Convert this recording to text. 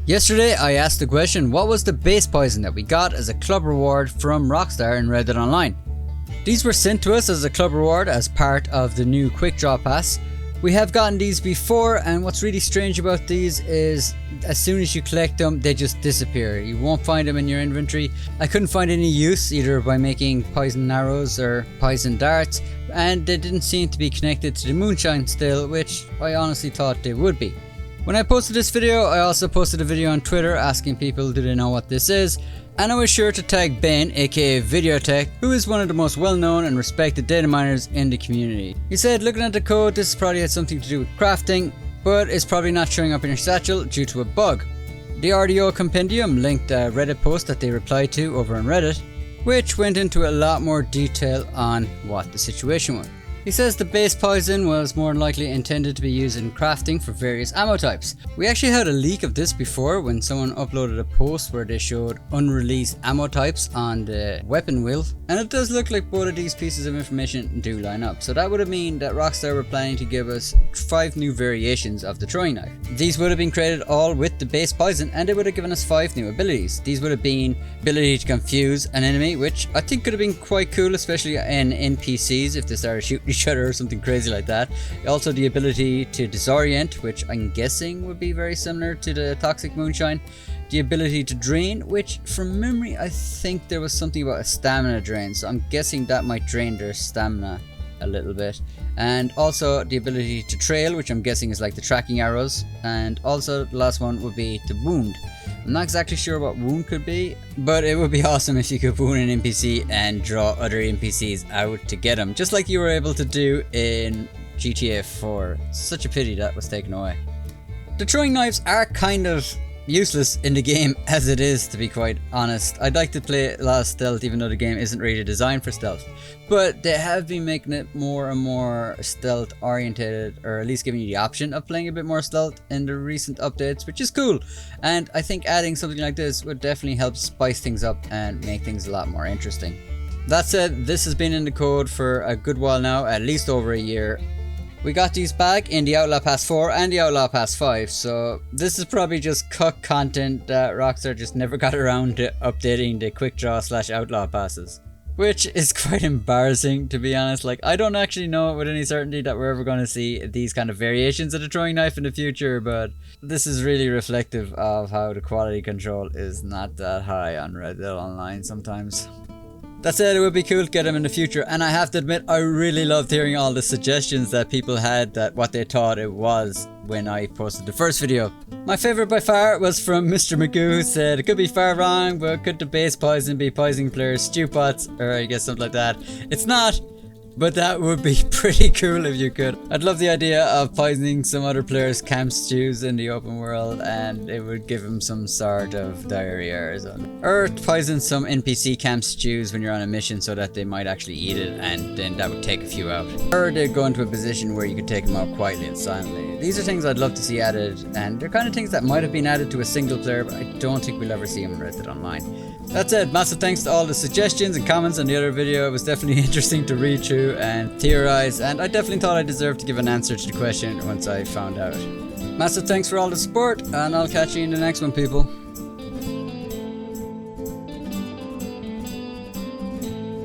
Yesterday I asked the question, what was the base poison that we got as a club reward from Rockstar in Reddit Online? These were sent to us as a club reward as part of the new quick draw pass. We have gotten these before, and what's really strange about these is as soon as you collect them they just disappear. You won't find them in your inventory. I couldn't find any use either by making poison arrows or poison darts, and they didn't seem to be connected to the moonshine still, which I honestly thought they would be. When I posted this video, I also posted a video on Twitter asking people do they know what this is, and I was sure to tag Ben, aka Videotech, who is one of the most well known and respected data miners in the community. He said looking at the code this probably had something to do with crafting, but it's probably not showing up in your satchel due to a bug. The RDO compendium linked a Reddit post that they replied to over on Reddit, which went into a lot more detail on what the situation was. He says the base poison was more than likely intended to be used in crafting for various ammo types. We actually had a leak of this before when someone uploaded a post where they showed unreleased ammo types on the weapon wheel, and it does look like both of these pieces of information do line up. So that would have mean that Rockstar were planning to give us 5 new variations of the throwing knife. These would have been created all with the base poison, and they would have given us 5 new abilities. These would have been ability to confuse an enemy, which I think could have been quite cool, especially in NPCs if they started shooting each other or something crazy like that. Also the ability to disorient, which I'm guessing would be very similar to the toxic moonshine. The ability to drain, which from memory I think there was something about a stamina drain, so I'm guessing that might drain their stamina a little bit. And also the ability to trail, which I'm guessing is like the tracking arrows. And also the last one would be to wound. I'm not exactly sure what wound could be, but it would be awesome if you could wound an NPC and draw other NPCs out to get them, just like you were able to do in GTA 4. Such a pity that was taken away. The throwing knives are kind of useless in the game as it is, to be quite honest. I'd like to play a lot of stealth even though the game isn't really designed for stealth, but they have been making it more and more stealth orientated, or at least giving you the option of playing a bit more stealth in the recent updates, which is cool. And I think adding something like this would definitely help spice things up and make things a lot more interesting. That said, this has been in the code for a good while now, at least over a year. We got these back in the Outlaw Pass 4 and the Outlaw Pass 5, so this is probably just cut content that Rockstar just never got around to updating the quick draw / outlaw passes. Which is quite embarrassing, to be honest. Like, I don't actually know with any certainty that we're ever going to see these kind of variations of the throwing knife in the future, but this is really reflective of how the quality control is not that high on Reddit Online sometimes. That said, it would be cool to get them in the future, and I have to admit I really loved hearing all the suggestions that people had that what they thought it was when I posted the first video. My favourite by far was from Mr. Magoo, who said it could be far wrong, but could the base poison be poisoning players' stew pots, or I guess something like that. It's not, but that would be pretty cool if you could. I'd love the idea of poisoning some other players' camp stews in the open world, and it would give them some sort of diarrhea or something. Or poison some NPC camp stews when you're on a mission so that they might actually eat it, and then that would take a few out. Or they'd go into a position where you could take them out quietly and silently. These are things I'd love to see added, and they're kind of things that might have been added to a single player, but I don't think we'll ever see them in Reddit Online. That said, massive thanks to all the suggestions and comments on the other video. It was definitely interesting to read through and theorize, and I definitely thought I deserved to give an answer to the question once I found out. Massive thanks for all the support, and I'll catch you in the next one, people.